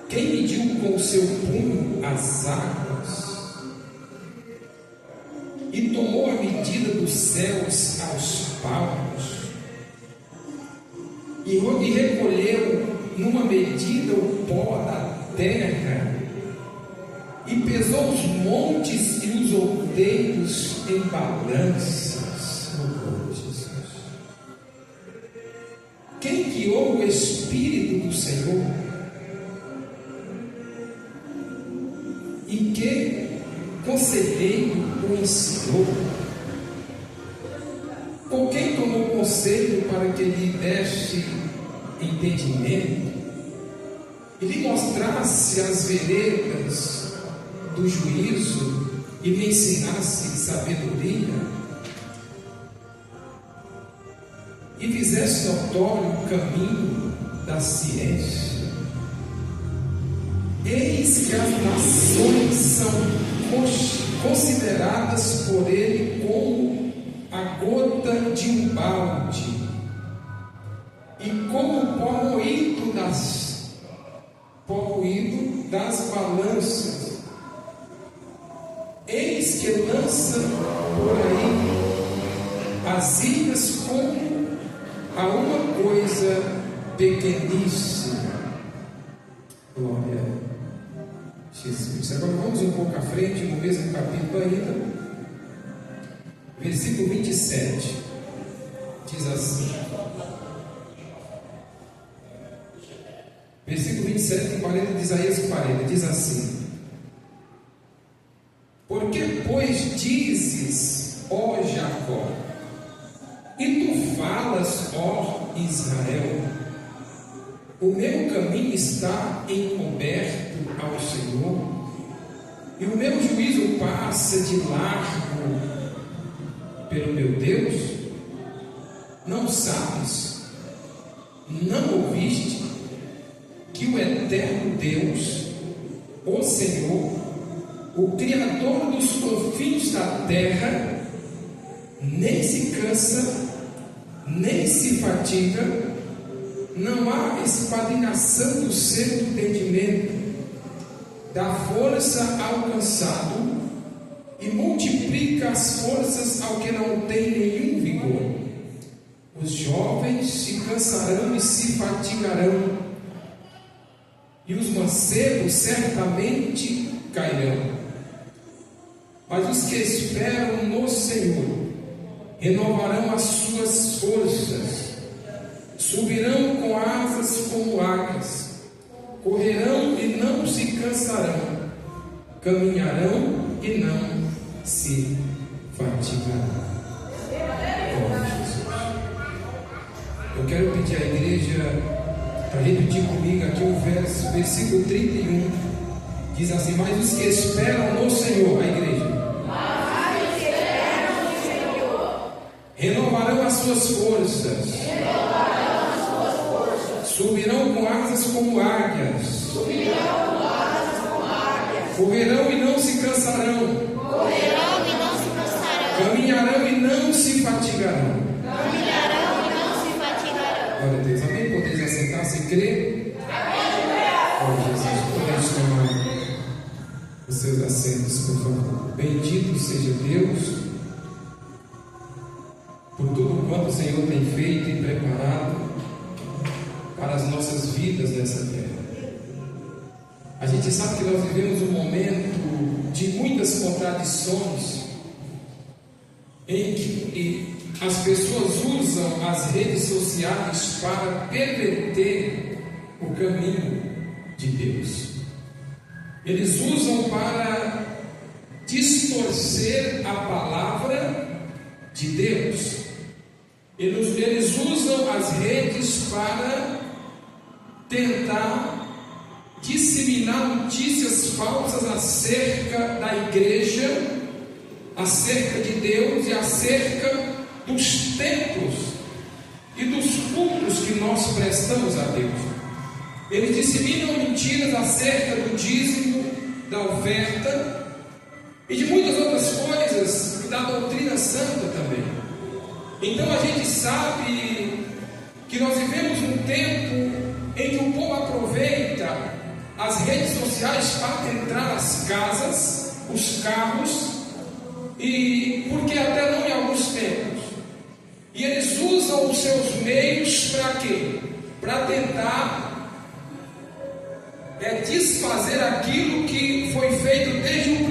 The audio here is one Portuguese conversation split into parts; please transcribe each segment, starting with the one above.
Quem mediu com o seu punho as águas e tomou a medida dos céus aos palmos e recolheu numa medida o pó da terra e pesou os montes e os outeiros em balanças? Oh, Jesus. Quem guiou o Espírito do Senhor? E que conselheiro o ensinou? Ou quem tomou conselho para que lhe desse entendimento e lhe mostrasse as veredas do juízo e lhe ensinasse sabedoria e fizesse notório o caminho da ciência? Eis que as nações são consideradas por ele como a gota de um balde e como o pó moído das balanças. Eis que lança por aí as ilhas como a uma coisa pequeníssima. Glória a Jesus. Agora vamos um pouco à frente, no mesmo capítulo ainda, versículo 27, diz assim, versículo 27 e 40 de Isaías 40, diz assim: porque, pois, dizes, ó Jacó, e tu falas, ó Israel, o meu caminho está encoberto ao Senhor, e o meu juízo passa de largo pelo meu Deus? Não sabes, não ouviste, que o eterno Deus, o Senhor, o Criador dos confins da terra, nem se cansa, nem se fatiga, não há esquadrinhação do seu entendimento, dá força ao cansado e multiplica as forças ao que não tem nenhum vigor. Os jovens se cansarão e se fatigarão, e os mancebos certamente cairão. Mas os que esperam no Senhor renovarão as suas forças, subirão com asas como águias, correrão e não se cansarão, caminharão e não se fatigarão. Eu quero pedir à igreja para repetir comigo aqui o versículo 31, diz assim: mas os que esperam no Senhor, a igreja, renovarão as suas forças, subirão com asas como águias, correrão e não se cansarão, caminharão e não se fatigarão. Glória a Deus. Amém? Podeis assentar se crer? Glória a Jesus. Podemos tomar os seus assentos, por favor. Bendito seja Deus por tudo quanto o Senhor tem feito e preparado para as nossas vidas nessa terra. A gente sabe que nós vivemos um momento de muitas contradições, em que as pessoas usam as redes sociais para perverter o caminho de Deus. Eles usam para distorcer a palavra de Deus. Eles usam as redes para tentar disseminar notícias falsas acerca da igreja, acerca de Deus e acerca dos templos e dos cultos que nós prestamos a Deus. Eles disseminam mentiras acerca do dízimo, da oferta e de muitas outras coisas, e da doutrina santa também. Então a gente sabe que nós vivemos um tempo em que o povo aproveita as redes sociais para entrar nas casas, os carros, e porque até não em alguns tempos. E eles usam os seus meios para quê? Para tentar desfazer aquilo que foi feito desde o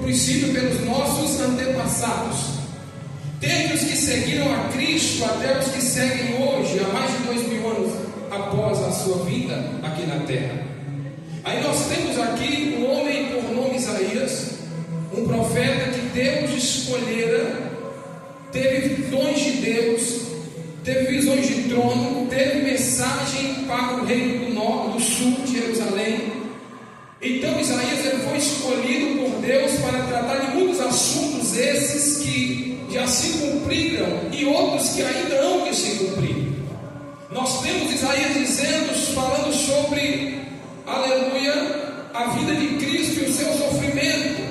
princípio pelos nossos antepassados. Desde os que seguiram a Cristo até os que seguem hoje, há mais de 2000 anos após a sua vida aqui na terra. Aí nós temos aqui um homem por nome Isaías, um profeta que Deus escolhera, teve visões de Deus, teve visões de trono, teve mensagem para o reino do norte, do sul de Jerusalém. Então Isaías ele foi escolhido por Deus para tratar de muitos assuntos esses que já se cumpriram e outros que ainda hão de se cumprir. Nós temos Isaías dizendo, falando sobre, aleluia, a vida de Cristo e o seu sofrimento.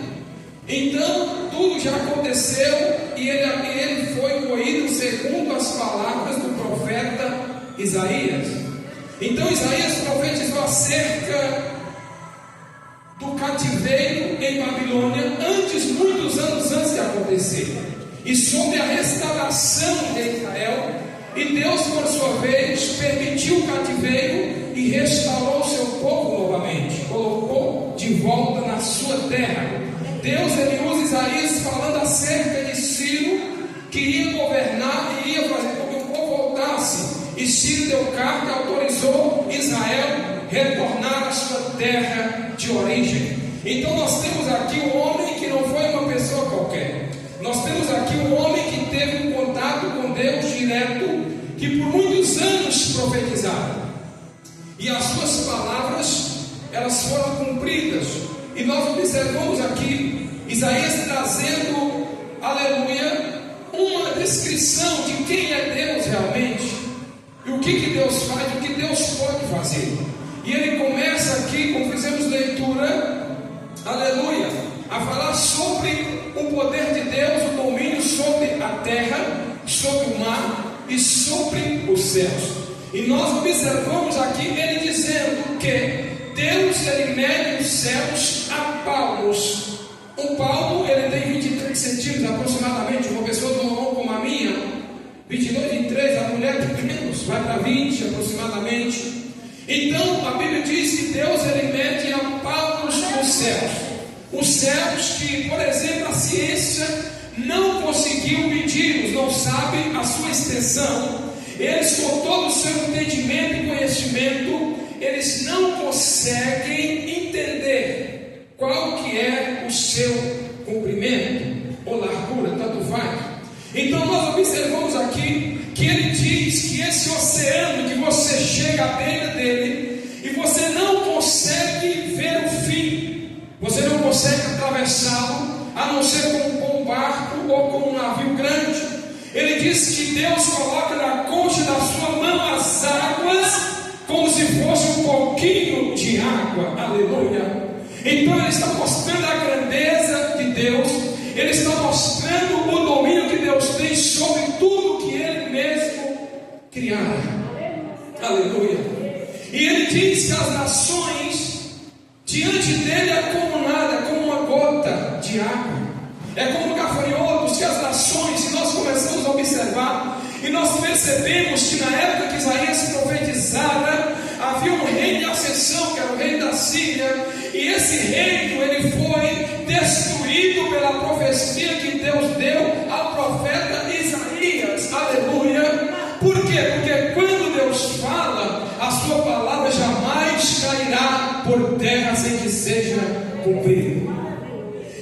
Então tudo já aconteceu e ele foi moído segundo as palavras do profeta Isaías. Então Isaías profetizou acerca do cativeiro em Babilônia muitos anos antes de acontecer, e sobre a restauração de Israel. E Deus, por sua vez, permitiu o cativeiro e restaurou o seu povo novamente, colocou de volta na sua terra. Deus ele usa Isaías falando acerca de Ciro, que ia governar e ia fazer com que o povo voltasse. E Ciro deu carta, autorizou Israel retornar à sua terra de origem. Então nós temos aqui um homem que não foi uma pessoa qualquer. Nós temos aqui um homem que teve um contato com Deus direto, que por muitos anos profetizaram. E as suas palavras, elas foram cumpridas. E nós observamos aqui Isaías trazendo, aleluia, uma descrição de quem é Deus realmente, e o que Deus faz, o que Deus pode fazer. E ele começa aqui, como fizemos leitura, aleluia, a falar sobre o poder de Deus, o domínio sobre a terra, sobre o mar e sobre os céus. E nós observamos aqui ele dizendo que Deus ele mede os céus a palmos. Um palmo ele tem 23 centímetros aproximadamente. Uma pessoa de uma mão como a minha, 22, 23, a mulher tem menos, vai para 20 aproximadamente. Então a Bíblia diz que Deus ele mede a palmos os céus. Os céus que, por exemplo, a ciência não conseguiu medir, não sabe a sua extensão. Eles, com todo o seu entendimento e conhecimento, eles não conseguem entender qual que é o seu comprimento ou largura, tanto faz. Então nós observamos aqui que ele diz que esse oceano que você chega à beira dele e você não consegue ver o fim, você não consegue atravessá-lo, a não ser com um barco ou com um navio grande. Ele diz que Deus coloca na concha da sua mão as águas como se fosse um pouquinho de água, aleluia. Então ele está mostrando a grandeza de Deus, ele está mostrando o domínio que Deus tem sobre tudo que ele mesmo criara, aleluia. E ele diz que as nações diante dele é como nada, como uma gota de água, é como gafanhotos que as nações, e nós começamos a observar, e nós percebemos que na época que Isaías profetizara, havia um reino de ascensão, que era o reino da Síria, e esse reino ele foi destruído pela profecia que Deus deu ao profeta Isaías, aleluia. Por quê? Porque quando Deus fala, a sua palavra jamais cairá por terra sem que seja cumprida.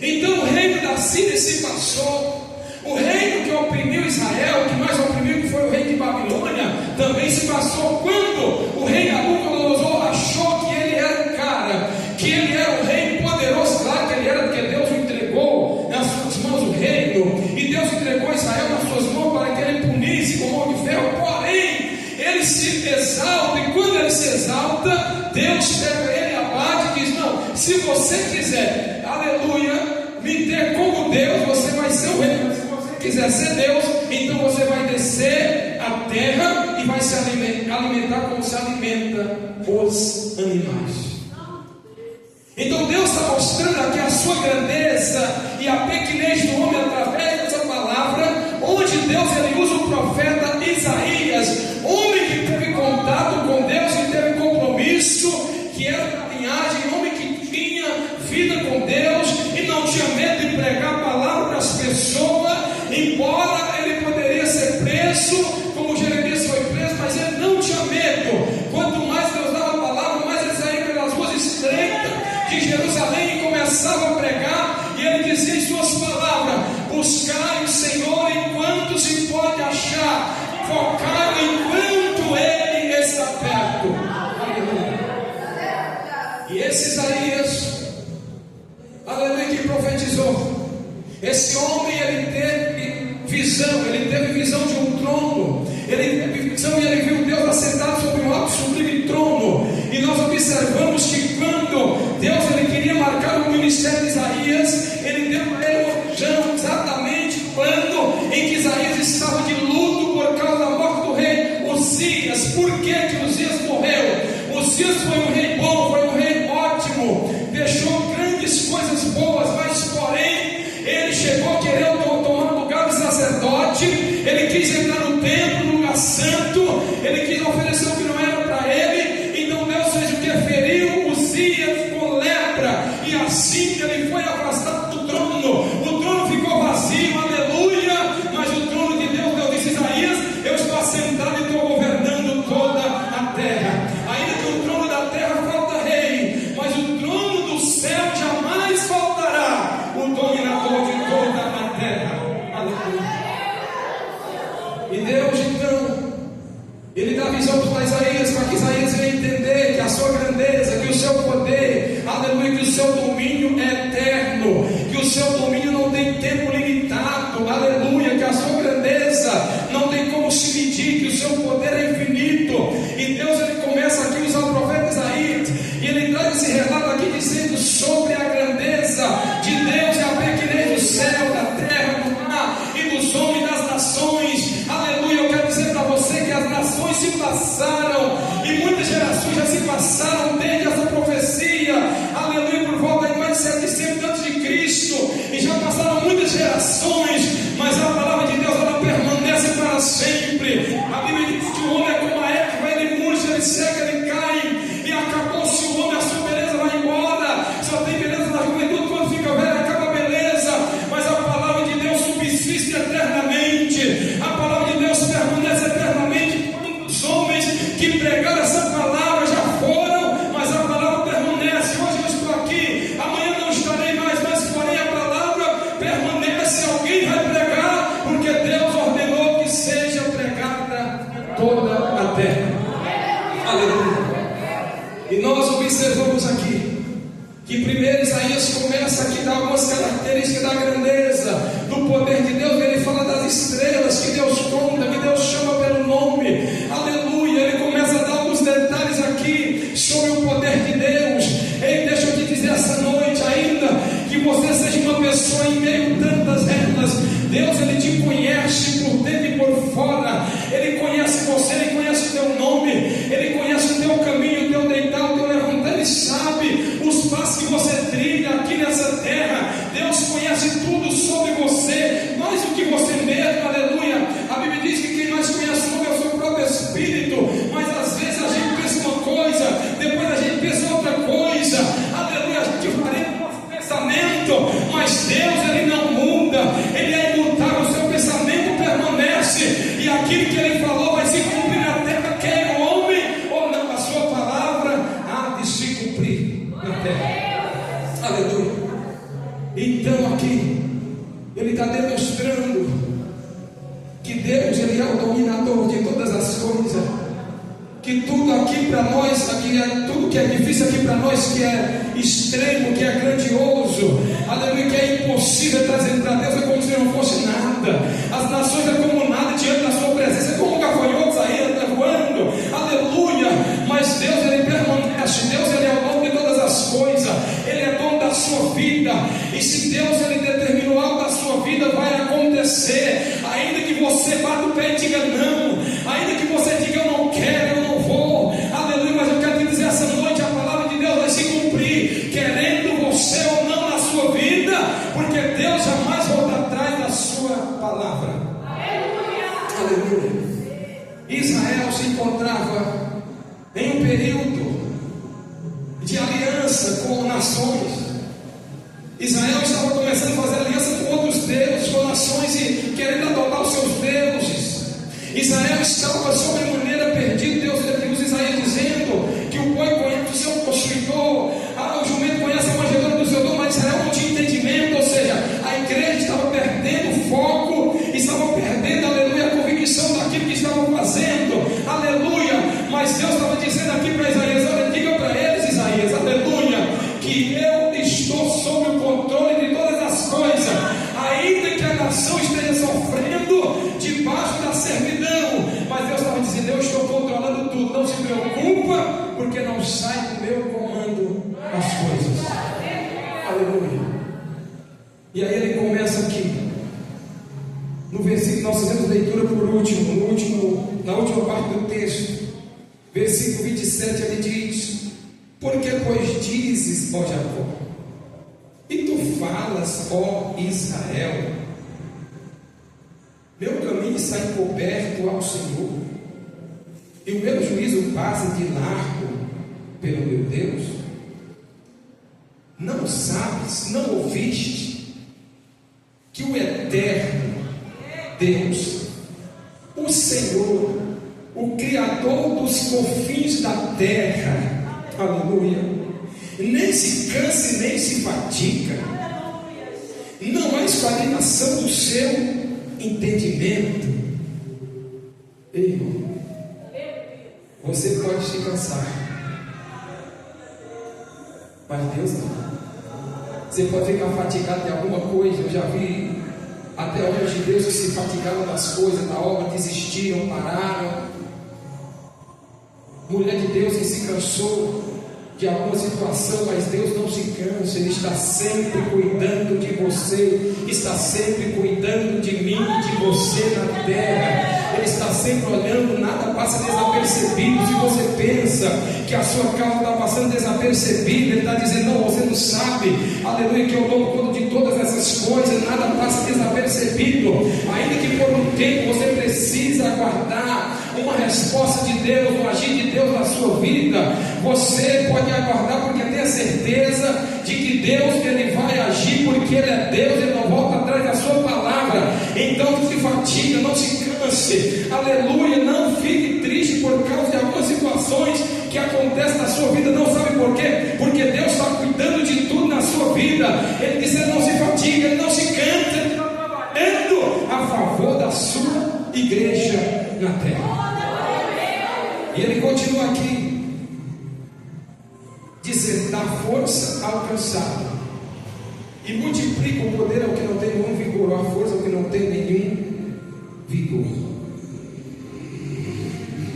Então o reino da Síria se passou. O reino que oprimiu Israel, que mais oprimiu, que foi o reino de Babilônia, também se passou. Quando o rei Nabucodonosor achou que ele era o cara, que ele era o rei poderoso, claro que ele era, porque Deus o entregou nas suas mãos o reino, e Deus entregou Israel nas suas mãos para que ele punisse com mão de ferro. Porém, ele se exalta, e quando ele se exalta, Deus pega ele, abate e diz: não, se você quiser, aleluia, me ter como Deus, você vai ser o rei. Mas se você quiser ser Deus, então você vai descer a terra e vai se alimentar como se alimenta os animais. Então Deus está mostrando aqui a sua grandeza e a pequenez do homem através dessa palavra, onde Deus ele usa o profeta Isaías, homem que teve contato com Deus, que teve compromisso, que era da linhagem, homem que tinha vida com Deus e não tinha medo de pregar a palavra para as pessoas, embora ele poderia ser preso, como Jeremias foi preso, mas ele não tinha medo. Quanto mais Deus dava a palavra, mais ele saía pelas ruas estreitas de Jerusalém e começava a pregar, e ele dizia em suas palavras: buscai o Senhor enquanto se pode achar, focai enquanto ele está perto. E esse Isaías, aleluia, que profetizou, esse homem ele teve visão de um trono, ele teve visão e ele viu Deus assentado sobre um alto sublime trono. E nós observamos que quando Deus ele queria marcar o ministério de Isaías, ele deu para ele uma visão exatamente quando em que Isaías estava de luto por causa da morte do rei Uzias. Por que Uzias morreu? Uzias foi um rei bom, foi um rei ótimo, deixou grandes coisas boas, mas porém ele chegou a querer tomar o lugar de sacerdote, ele quis entrar no templo, no lugar santo, ele quis oferecer o que não era para ele. Então Deus fez o que? Feriu Uzias com lepra, e assim que ele foi afastado do trono, o trono ficou vazio, aleluia. Mas o trono de Deus, Deus disse: Isaías, eu estou assentado e estou governando toda a terra. Ainda que o trono da terra falta rei, mas o trono do céu jamais faltará o dominador de toda a terra. Aleluia. E Deus então, ele dá visão para Isaías, para que Isaías venha entender que a sua grandeza, que o seu poder, aleluia, que o seu domínio é eterno, que o seu domínio não tem tempo limitado, aleluia, que a sua grandeza não tem como se medir, que o seu poder é infinito. E Deus ele começa aqui a usar o profeta Isaías, e ele traz esse relato aqui dizendo sobre a grandeza de Deus e a pequenez do céu, da terra, do mar e dos homens, das nações. Aleluia, eu quero dizer para você que as nações se passaram, e muitas gerações já se passaram desde essa profecia, aleluia, por volta de mais de 700 antes de Cristo, e já passaram muitas gerações, mas a palavra de Deus ela permanece para sempre. A Bíblia diz que o homem é como a erva, ele murcha, ele seca, ele cai, e acabou-se o homem, a sua beleza vai embora, só tem beleza na juventude, quando fica velho acaba a beleza, mas a palavra de Deus subsiste eternamente, a palavra de Deus permanece eternamente. Os homens que pregaram essa palavra já foram, mas a palavra permanece. Hoje eu estou aqui, amanhã não estarei mais, mas porém a palavra permanece. Alguém vai pregar, porque Deus ordenou que seja pregada em toda a terra. Aleluia. E nós observamos aqui que primeiro Isaías começa aqui a dar algumas características da grandeza, do poder de Deus. Ele fala das estrelas que Deus conta, que Deus chama pelo nome, aleluia. Ele começa a dar alguns detalhes aqui sobre o poder de Deus. Ei, deixa eu te dizer essa noite, ainda que você seja uma pessoa em meio a tantas regras, Deus ele te conhece por dentro e por fora. Ele conhece você, ele conhece o teu nome, ele conhece o teu caminho, o teu deitar, o teu levantar. Ele sabe os passos que você trilha aqui nessa terra. Deus conhece tudo sobre você, mais do que você mesmo, aleluia. A Bíblia diz que quem mais conhece o nome é o seu próprio Espírito, mas às vezes a gente pensa uma coisa, depois a gente pensa outra coisa, aleluia. A gente varia no nosso pensamento, mas Deus ele não muda, ele é imutável, o seu pensamento permanece, e aquilo que ele falou vai se cumprir na terra, quer o homem ou não, a sua palavra há de se cumprir na terra. Aleluia. Então aqui ele está demonstrando que Deus ele é o dominador de todas as coisas, que tudo aqui para nós, tudo que é difícil aqui para nós, que é extremo, que é grandioso, aleluia, que é impossível trazer para Deus, é como se não fosse nada. As nações é como nada diante da sua presença, é como gafanhotos aí voando, aleluia. Mas Deus ele permanece, Deus ele é o dono de todas as coisas, ele é dono da sua vida, e se Deus ele determinou algo da sua vida, vai acontecer. levanta o pé e diga não, ainda que você diga eu não quero, eu não vou, aleluia, mas eu quero te dizer essa noite, a palavra de Deus vai se cumprir, querendo você ou não na sua vida, porque Deus jamais volta atrás da sua palavra. Aleluia. Israel se encontrava em um período de aliança com nações. Israel estava começando a fazer aliança com outros deuses, com nações e querendo adotar os seus deuses. Israel estava sobremaneira perdido. Deus usa Isaías dizendo que o boi conhece o seu possuidor, o jumento conhece a manjedoura do seu dono, mas Israel não tinha entendimento, ou seja, a igreja estava perdendo o foco, estava perdendo, aleluia, a convicção daquilo que estavam fazendo, aleluia. Mas Deus estava dizendo aqui para Isaías: olha, diga para eles, Isaías, aleluia, que eu estou sob o controle de todas as coisas, ainda que a nação esteja sofrendo debaixo da servidão, mas Deus estava dizendo: eu estou controlando tudo, não se preocupa, porque não sai do meu comando as coisas. Aleluia. E aí ele começa aqui no versículo, nós fazemos leitura por último, na última parte do texto, versículo 27, ele diz: porque pois dizes, ó Jacó, e tu falas, ó Israel, meu caminho está encoberto ao Senhor, e o meu juízo passa de largo pelo meu Deus. Não sabes, não ouviste, que o eterno Deus, o Senhor, o Criador dos confins da terra, aleluia, nem se cansa nem se fatiga, não há esquadrinação do seu entendimento. Ei, irmão, você pode se cansar, mas Deus não. Você pode ficar fatigado de alguma coisa. Eu já vi até homens de Deus que se fatigaram das coisas, da obra, desistiram, pararam. Mulher de Deus que se cansou de alguma situação, mas Deus não se cansa, Ele está sempre cuidando de você, está sempre cuidando de mim, de você na terra. Ele está sempre olhando, nada passa desapercebido. Se você pensa que a sua causa está passando desapercebida, Ele está dizendo: não, você não sabe, aleluia, que eu dou conta de todas essas coisas, nada passa desapercebido. Ainda que por um tempo você precisa aguardar uma resposta de Deus, um agir de Deus na sua vida, você pode aguardar, porque tem a certeza de que Deus, Ele vai agir, porque Ele é Deus, Ele não volta atrás da sua palavra. Então não se fatiga, não se canse, aleluia, não fique triste por causa de algumas situações que acontecem na sua vida. Não sabe por quê? Porque Deus está cuidando de tudo na sua vida. Ele diz: Ele não se fatiga, Ele não se cansa, Ele está trabalhando a favor da sua igreja na terra. E ele continua aqui, dizendo: dá força ao cansado e multiplica o poder ao que não tem nenhum vigor, a força ao que não tem nenhum vigor.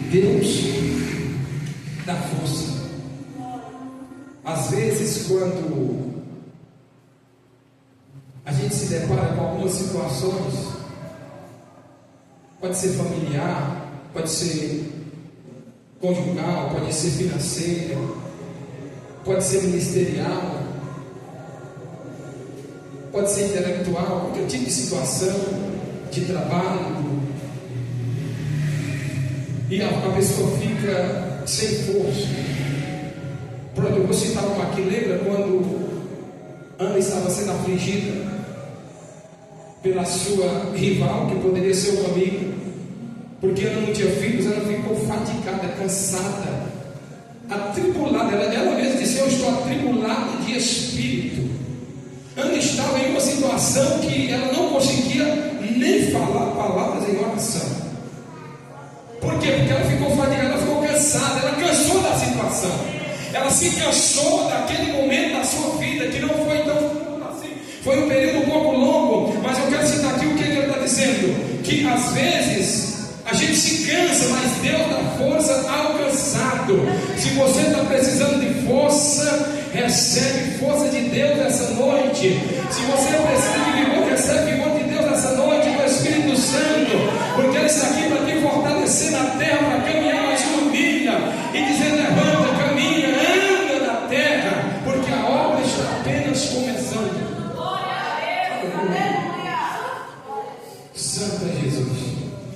Deus dá força. Às vezes, quando a gente se depara com algumas situações, pode ser familiar, pode ser conjugal, pode ser financeira, pode ser ministerial, pode ser intelectual, qualquer tipo de situação, de trabalho, e a pessoa fica sem força. Pronto, eu vou citar uma aqui. Lembra quando Ana estava sendo afligida pela sua rival, que poderia ser uma amiga? Porque Ana não tinha filhos, ela ficou fatigada, cansada, atribulada. Ela mesma disse: eu estou atribulada de espírito. Ana estava em uma situação que ela não conseguia nem falar palavras em oração. Por quê? Porque ela ficou fatigada, ela ficou cansada, ela cansou da situação, ela se cansou daquele momento da sua vida, que não foi tão assim, foi um período um pouco longo. Mas eu quero citar aqui o que ele está dizendo: que às vezes a gente se cansa, mas Deus dá força ao cansado. Se você está precisando de força, recebe força de Deus essa noite. Se você precisa de vigor, recebe vigor de Deus essa noite, do Espírito Santo, porque Ele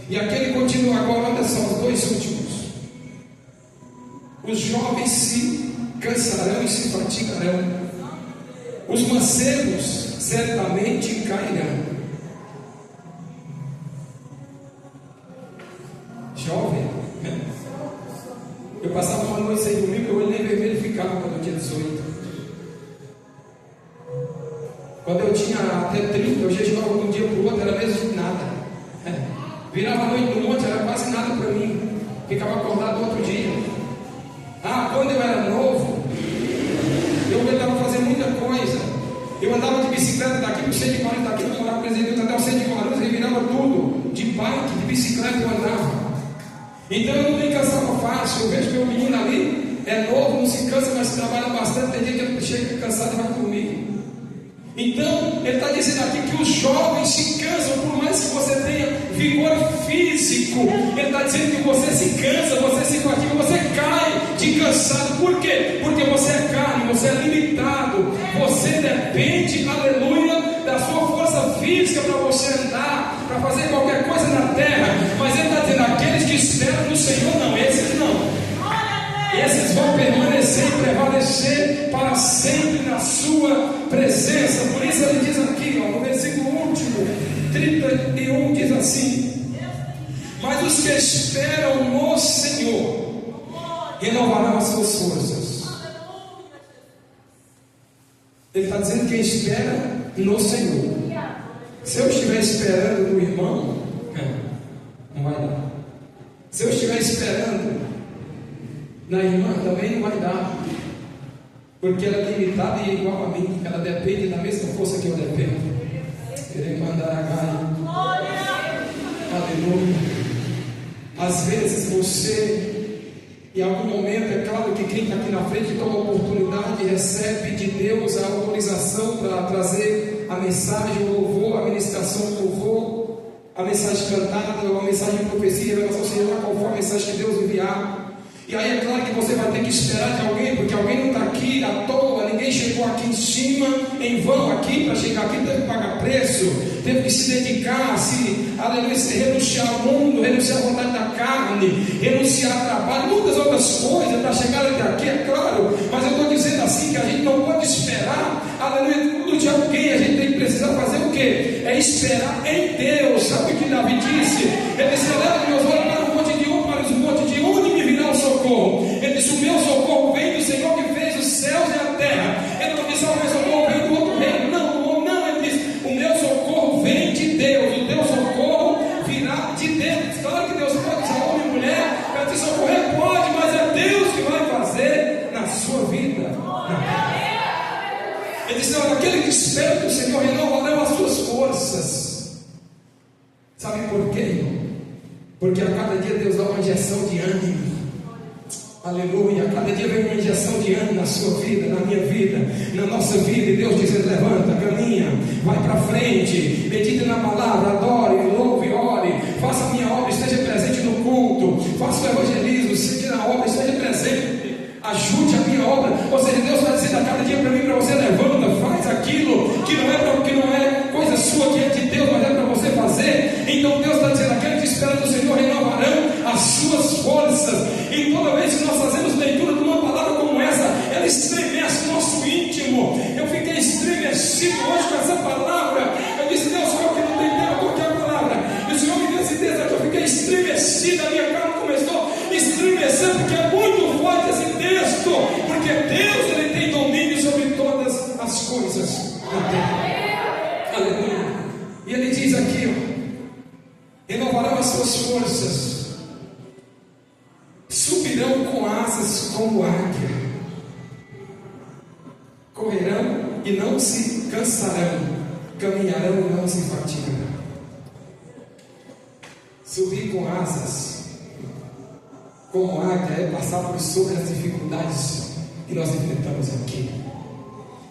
E aqui ele continua agora, olha só, os dois últimos. Os jovens se cansarão e se fatigarão. Os mancebos certamente cairão. Jovem, eu passava uma noite sem dormir, meu olho nem vermelho ficava quando eu tinha 18. Quando eu tinha até 30, eu jejuava de um dia para o outro, era mesmo nada. Virava a noite no monte, era quase nada para mim. Ficava acordado no outro dia. Quando eu era novo, eu tentava fazer muita coisa. Eu andava de bicicleta daqui para o centro de Guarulhos, daqui para morar presidente até o centro de Guarulhos, e virava tudo. De bike, de bicicleta eu andava. Então eu não me cansava fácil. Eu vejo meu menino ali, é novo, não se cansa, mas trabalha bastante. Tem dia que ele chega cansado e vai dormir. Então ele está dizendo aqui que os jovens se cansam, por mais que você tenha vigor físico. Ele está dizendo que você se cansa, você se fatiga, você cai de cansado. Por quê? Porque você é carne, você é limitado. Você depende, aleluia, da sua força física para você andar, para fazer qualquer coisa na terra. Mas ele está dizendo, aqueles que esperam no Senhor, não, esses não. Esses vão permanecer e prevalecer para sempre na sua presença. Por isso ele diz aqui, no versículo último, 31, diz assim: mas os que esperam no Senhor renovarão as suas forças. Ele está dizendo que espera no Senhor. Se eu estiver esperando no irmão, não vai dar. Se eu estiver esperando na irmã, também não vai dar, porque ela é limitada e é igual a mim. Ela depende da mesma força que eu dependo. Querer mandar a Gaia. Aleluia. Às vezes você, em algum momento, é claro que quem está aqui na frente toma a oportunidade e recebe de Deus a autorização para trazer a mensagem, o louvor, a ministração do louvor, a mensagem cantada, a mensagem de profecia, a revelação, seja lá qual for a mensagem que Deus enviar. E aí é claro que você vai ter que esperar de alguém, porque alguém não está aqui à toa, ninguém chegou aqui em cima, em vão aqui, para chegar aqui teve que pagar preço, teve que se dedicar, aleluia, se renunciar ao mundo, renunciar à vontade da carne, renunciar ao trabalho, muitas outras coisas para chegar até aqui, é claro. Mas eu estou dizendo assim, que a gente não pode esperar, aleluia, tudo de alguém. A gente tem que precisar fazer o quê? É esperar em Deus. Sabe o que Davi disse? Ele disse, eleva meus olhos para o monte de para os montes, de onde me virá o socorro? Ele disse, o meu socorro vem do Senhor que fez os céus e a terra. Ele não disse, o meu socorro vem do outro reino. Não, ele disse, o meu socorro vem de Deus. O teu socorro virá de Deus. Claro que Deus pode usar homem e mulher para te socorrer, pode, mas é Deus que vai fazer na sua vida. Ele disse, olha, aquele que espera que o Senhor renovará as suas forças. Sabe por quê? Porque a cada dia Deus dá uma injeção de ânimo. Aleluia, a cada dia vem uma injeção de ânimo na sua vida, na minha vida, na nossa vida. E Deus dizendo, levanta, caminha, vai para frente, medite na palavra, adore, louve, ore, faça a minha obra, esteja presente no culto, faça o evangelismo, seja na obra, esteja presente, ajude a minha obra. Ou seja, Deus está dizendo a cada dia para mim, para você, levanta, faz aquilo que não é coisa sua, que é de Deus, mas é para você fazer. Então Deus está dizendo, aquele que espera do Senhor renovarão as suas forças. E toda vez que nós fazemos leitura de uma palavra como essa, ela estremece o nosso íntimo. Eu fiquei estremecido hoje com essa palavra. Eu disse, Deus, Senhor, que não tem tempo, porque a palavra. E o Senhor me deu esse desejo, eu fiquei estremecido, a minha carne começou a estremecer, porque é muito forte esse texto, porque Deus, Ele tem domínio sobre todas as coisas da terra. Aleluia. E Ele diz aqui, renovarão as suas forças, subirão com asas como águia, correrão e não se cansarão, caminharão e não se fatigarão. Subir com asas como águia é passar por sobre as dificuldades que nós enfrentamos aqui.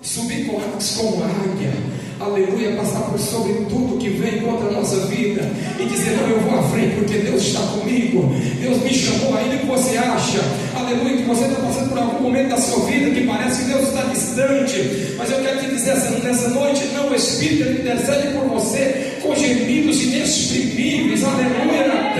Subir com asas como águia, aleluia, passar por sobre tudo que vem contra a nossa vida e dizer, não, eu vou à frente porque Deus está comigo, Deus me chamou. Ainda que você acha, aleluia, que você está passando por algum momento da sua vida que parece que Deus está distante, mas eu quero te dizer nessa noite, não, o Espírito intercede por você com gemidos inexprimíveis, aleluia.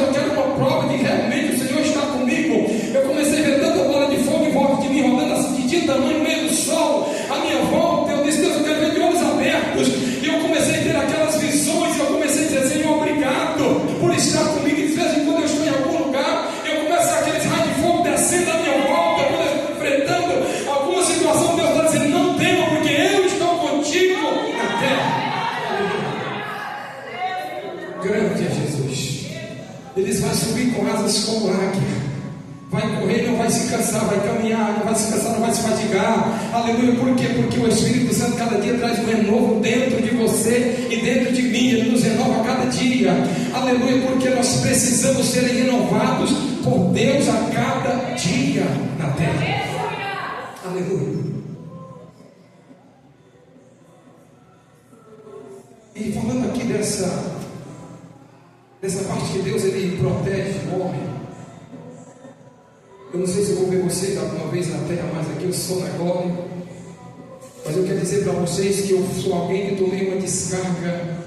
eu quero uma prova de que realmente o Senhor está comigo. Eu comecei a ver tanta bola de fogo em volta de mim, rodando assim de dia tamanho no meio do sol, à minha volta. Eu disse: Deus, eu quero ver de olhos abertos. E eu comecei a ter aquelas visões, e eu comecei a dizer: Senhor, obrigado por estar comigo. E de vez em quando eu estou em algum lugar, eu começo a aqueles raios de fogo descendo à minha volta, quando eu estou enfrentando alguma situação. Deus está dizendo: não tema, porque eu estou contigo na terra. Grande é Jesus. Eles vão subir com asas como águia, vai correr, não vai se cansar, vai caminhar, não vai se cansar, não vai se fadigar. Aleluia. Por quê? Porque o Espírito Santo cada dia traz um renovo dentro de você e dentro de mim. Ele nos renova a cada dia. Aleluia. Porque nós precisamos ser renovados por Deus a cada dia na terra. Aleluia. E falando aqui dessa parte que Deus ele protege o homem. Eu não sei se eu vou ver vocês alguma vez na terra, mas aqui eu sou na glória. Mas eu quero dizer para vocês que eu sou alguém que tomei uma descarga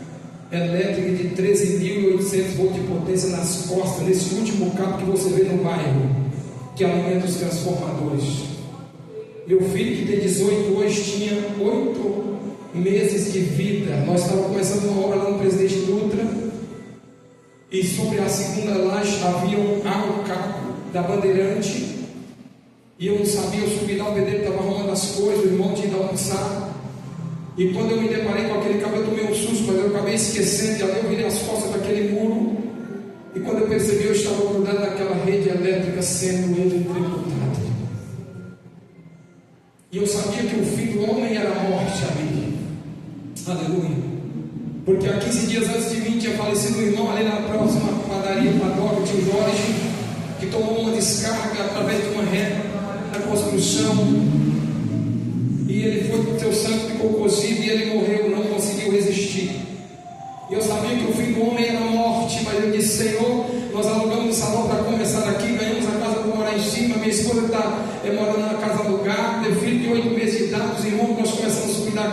elétrica de 13.800 volts de potência nas costas, nesse último cabo que você vê no bairro, que alimenta os transformadores. Meu filho, que tem 18 hoje, tinha 8 meses de vida. Nós estávamos começando uma obra lá no Presidente Dutra, e sobre a segunda laje havia um cabo da Bandeirante, e eu não sabia. Eu subi lá, o pedreiro estava arrumando as coisas, o irmão tinha ido almoçar, e quando eu me deparei com aquele cabo, eu tomei um susto, mas eu acabei esquecendo, e ali eu virei as costas daquele muro, e quando eu percebi, eu estava grudado naquela rede elétrica, sendo eletrocutado. E eu sabia que o fim do homem era a morte ali. Aleluia. Porque há 15 dias antes de mim tinha falecido um irmão ali na próxima padaria, Padoca, o tio Jorge, que tomou uma descarga através de uma reta na construção, e ele foi, seu sangue ficou cozido e ele morreu, não conseguiu resistir. E eu sabia que o fim do homem era a morte, mas eu disse: Senhor, nós alugamos o salão para começar aqui, ganhamos a casa para morar em cima, minha esposa está morando na casa alugada, meu filho de 8 meses de idade, os irmãos, nós começamos a cuidar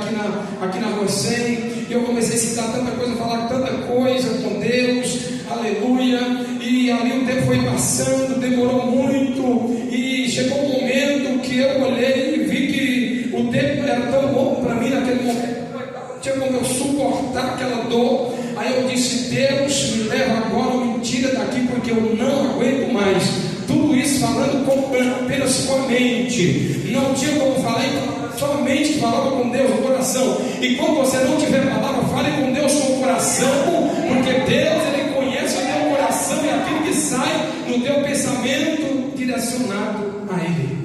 aqui na rua 100, e eu comecei a citar tanta coisa, falar tanta coisa com Deus, aleluia. E ali o tempo foi passando, demorou muito, e chegou um momento que eu olhei e vi que o tempo era tão bom para mim naquele momento, não tinha como eu suportar aquela dor. Aí eu disse: Deus, me leva agora, me tira daqui, porque eu não aguento mais. Tudo isso falando apenas com a mente, não tinha como falar, só a mente que falava com Deus no coração. E quando você não tiver palavra, fale com Deus com o coração, porque Deus ele conhece o teu coração e aquilo que sai no teu pensamento direcionado a Ele.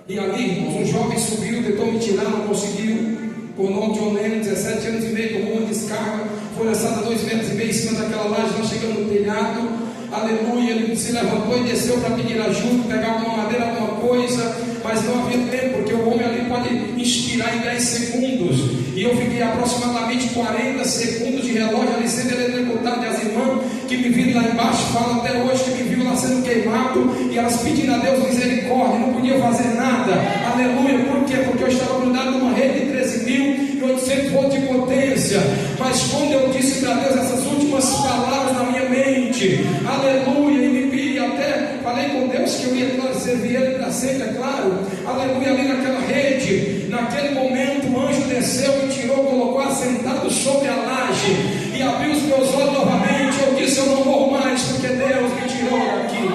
E ali, irmãos, um jovem subiu, tentou me tirar, não conseguiu. Com o nome de John Lennon, 17 anos e meio, tomou uma descarga, foi lançada 2 metros e meio em cima daquela laje, nós chegamos no telhado. Aleluia. Ele se levantou e desceu para pedir ajuda, pegar uma madeira, alguma coisa, mas não havia tempo, porque o homem ali pode inspirar em 10 segundos. E eu fiquei aproximadamente 40 segundos de relógio ali sendo eletrocutado. E as irmãs que me viram lá embaixo falam até hoje que me viram lá sendo queimado, e elas pedindo a Deus misericórdia, não podiam fazer nada. Aleluia. Por quê? Porque eu estava grudado numa rede de 13.800 volts de potência. Mas quando eu disse para Deus essas últimas palavras na minha mente, aleluia, e até falei com Deus que eu ia, claro, servir Ele para sempre, é claro. Aleluia. Ali naquela rede, naquele momento, o anjo desceu, me tirou, colocou assentado sobre a laje e abriu os meus olhos novamente. Eu disse: eu não morro mais, porque Deus me tirou daqui.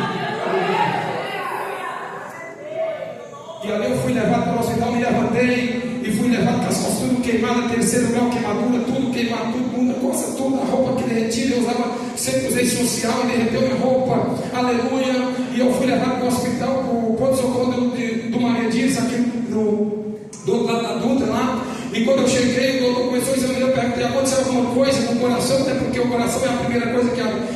E ali eu fui levado para o hospital, me levantei e fui levado com as costas tudo queimado, 3º grau, queimadura, tudo queimado, tudo, coisa toda, a roupa que derretia, eu usava, sempre usei social e derreteu minha roupa, aleluia. E eu fui levado para o hospital, para o ponto-socorro do Maria Dias, aqui do outro lado da Dutra lá. E quando eu cheguei, o doutor começou a examinar, eu perguntei: aconteceu alguma coisa com o coração? Até porque o coração é a primeira coisa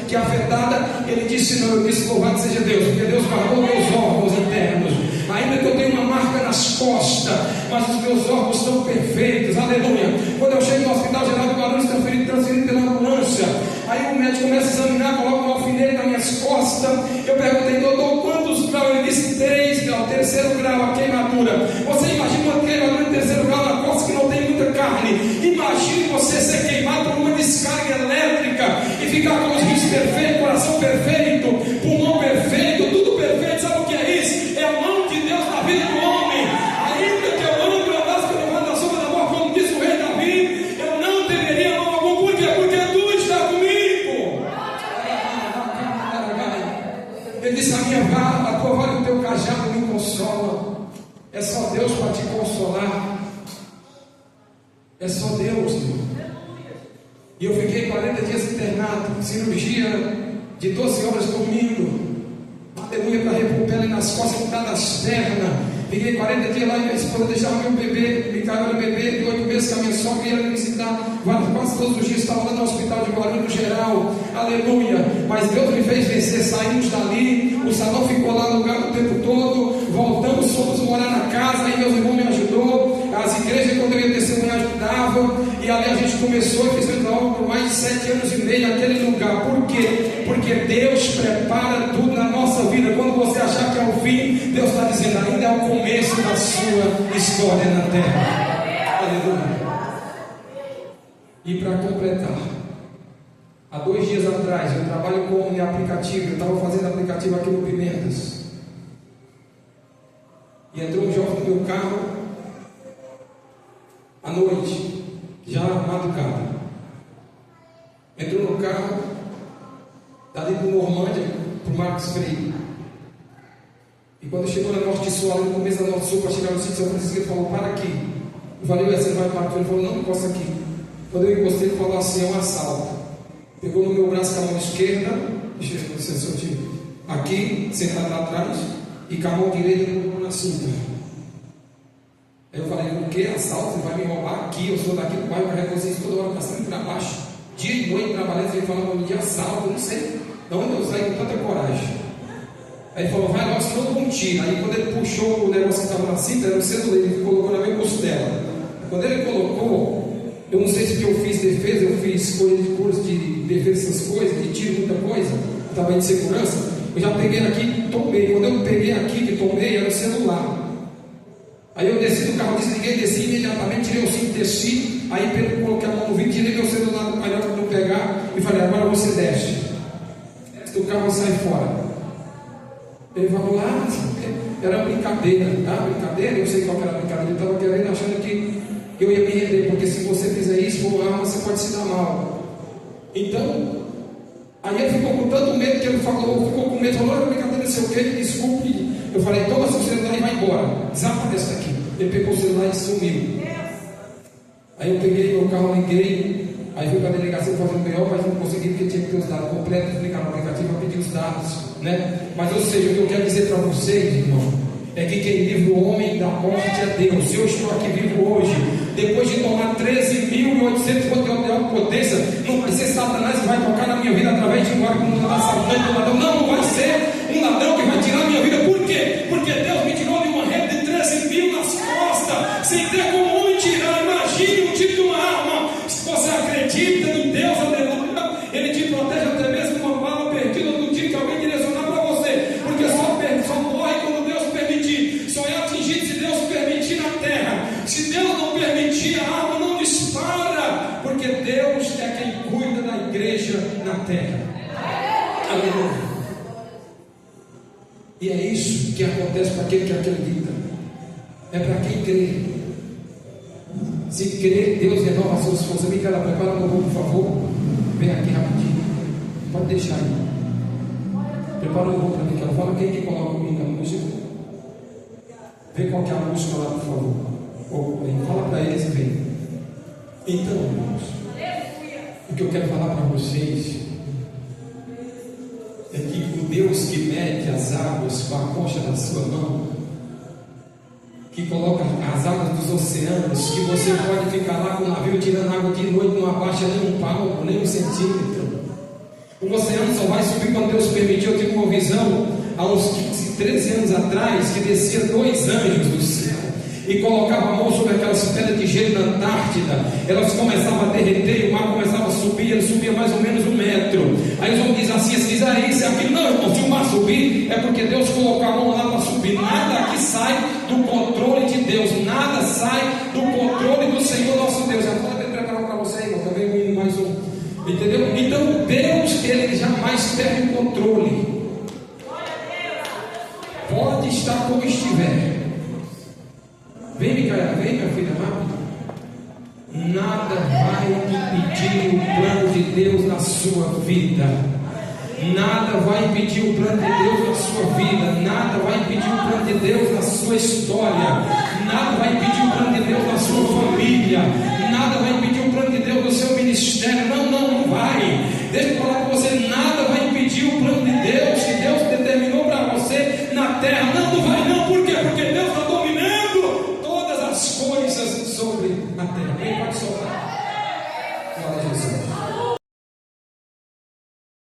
que é afetada. Ele disse: não. Eu disse: louvado seja Deus, porque Deus guardou meus órgãos internos. Ainda que eu tenha uma marca nas costas, mas os meus órgãos estão perfeitos, aleluia. Quando eu chego no hospital geral de Guarulhos, transferido pela ambulância, aí o médico começa a examinar, coloca um alfinete nas minhas costas. Eu perguntei: doutor, quantos graus? Ele disse: 3 graus, 3º grau, a queimadura. Você imagina uma queimadura de 3º grau na costa que não tem muita carne. Imagine você ser queimado por uma descarga elétrica e ficar com os rins perfeitos, É só Deus para te consolar. É só Deus, irmão. E eu fiquei 40 dias internado, cirurgia de 12 horas dormindo. Aleluia, para repor pele nas costas, mudar das pernas. Fiquei 40 dias lá e minha esposa deixava meu bebê, me caiu no bebê de 8 meses, que a minha sogra ia me visitar. Quase todos os dias estava lá no hospital de Guarulhos geral. Aleluia. Mas Deus me fez vencer, saímos dali. O salão ficou lá no lugar o tempo todo. Voltamos, fomos morar na casa. Aí meus irmãos me ajudou. As igrejas, quando eu ia testemunhar, ajudavam. E ali a gente começou e fizemos a obra por mais de 7 anos e meio naquele lugar. Por quê? Porque Deus prepara tudo na nossa vida. Quando você achar que é o fim, Deus está dizendo, ainda é o começo da sua história na terra. Aleluia. E para completar, há 2 dias atrás, eu trabalho com um aplicativo. Eu estava fazendo aplicativo aqui no Pimentas. E entrou um jovem no meu carro à noite, já madrugada. Entrou no carro, dali do Normândia para o Marcos Freire. E quando chegou na Norte Sul, ali no começo da Norte Sul, para chegar no sítio São Francisco, ele falou, para aqui. Eu falei, você não vai parar? Ele falou, não posso aqui. Quando eu encostei, ele falou assim, é um assalto. Pegou no meu braço com a mão esquerda, deixa eu ver se eu tiro, aqui, sentado lá atrás, e com a mão direita na cinta. Aí eu falei, o que? Assalto? Você vai me roubar aqui? Eu sou daqui do bairro, carrego vocês toda hora passando para baixo. Dia e noite trabalhando, ele falava de assalto, eu não sei de onde eu saí com tanta coragem. Aí ele falou, vai logo, senão eu dou um tiro. Aí quando ele puxou o negócio que estava na cinta, era o celular, ele colocou na minha costela. Quando ele colocou, eu não sei se eu fiz defesa, eu fiz curso de defesa, essas coisas, de tiro, muita coisa, estava de segurança. Eu já peguei aqui e tomei. Quando eu peguei aqui que tomei, era o celular. Aí eu desci do carro, desliguei, desci imediatamente, tirei o cinto, desci. Aí Pedro coloquei a mão no vidro, tirei meu celular do painel para não pegar e falei, agora você desce. Desce do carro e sai fora. Ele falou, era brincadeira, tá? Brincadeira, eu sei qual era a brincadeira. Ele estava querendo, achando que eu ia me render, porque se você fizer isso, você pode se dar mal. Então, aí ele ficou com tanto medo que ele falou, ficou com medo, falou, brincadeira, não sei o que, desculpe. Eu falei, toma seu celular e vai embora, desaparece daqui. Ele pegou o celular e sumiu. Aí eu peguei meu carro, liguei, aí fui para a delegacia fazer um B.O., mas não consegui porque tinha que ter os dados completos, explicar no aplicativo para pedir os dados, né? Mas ou seja, o que eu quero dizer para vocês, irmão, é que quem livra o homem da morte é Deus. Se eu estou aqui vivo hoje, depois de tomar 13.800 pontos de potência, não vai ser Satanás que vai tocar na minha vida através de um ar como um assaltante, um ladrão. Não vai ser um ladrão que vai tirar a minha vida. Por quê? Porque Deus me tirou de uma rede de 13 mil nas costas, sem ter como me tirar. Imagine um tiro de uma arma. Se você acredita em Deus, aleluia, Ele te protege até mesmo de uma bala perdida do tiro que alguém direcionar para você. Porque só morre quando Deus permitir. Só é atingido se Deus permitir na terra. Se Deus não permitir, a arma não dispara. Porque Deus é quem cuida da igreja na terra. Aleluia. E é isso que acontece para aquele que acredita. É para quem crê. Se crê, Deus renova as suas forças. Micaela, prepara o louvor, por favor. Vem aqui rapidinho. Pode deixar aí. Prepara o louvor para mim. Fala quem que coloca comigo a música. Vê qual que é a música lá, por favor. Fala para eles e vem. Então, irmãos, o que eu quero falar para vocês é que o Deus que mede as águas com a concha da sua mão, que coloca as águas dos oceanos, que você pode ficar lá com o navio tirando água de noite, não abaixa nem um palmo, nem um centímetro. O oceano só vai subir quando Deus permitiu. Eu tive uma visão há uns 13 anos atrás, que descia 2 anjos do céu e colocava a mão sobre aquelas pedras de gelo na Antártida. Elas começavam a derreter e o mar começava a subir. Ele subia mais ou menos 1 metro. Aí os homens dizem assim, se fizer isso, é aquilo. Não, irmão, se o mar subir, é porque Deus colocou a mão lá para subir. Nada aqui sai do controle de Deus. Nada sai do controle do Senhor nosso Deus. Já pode preparar para você, irmão, também indo mais um. Entendeu? Então Deus, Ele jamais perde o controle. Pode estar como estiver. Vem, Micaela, vem, minha filha, rápido. Nada vai impedir o plano de Deus na sua vida. Nada vai impedir o plano de Deus na sua vida. Nada vai impedir o o plano de Deus na sua história, nada vai impedir o plano de Deus na sua família, nada vai impedir o plano de Deus no seu ministério. Não vai. Deixa eu falar com você, nada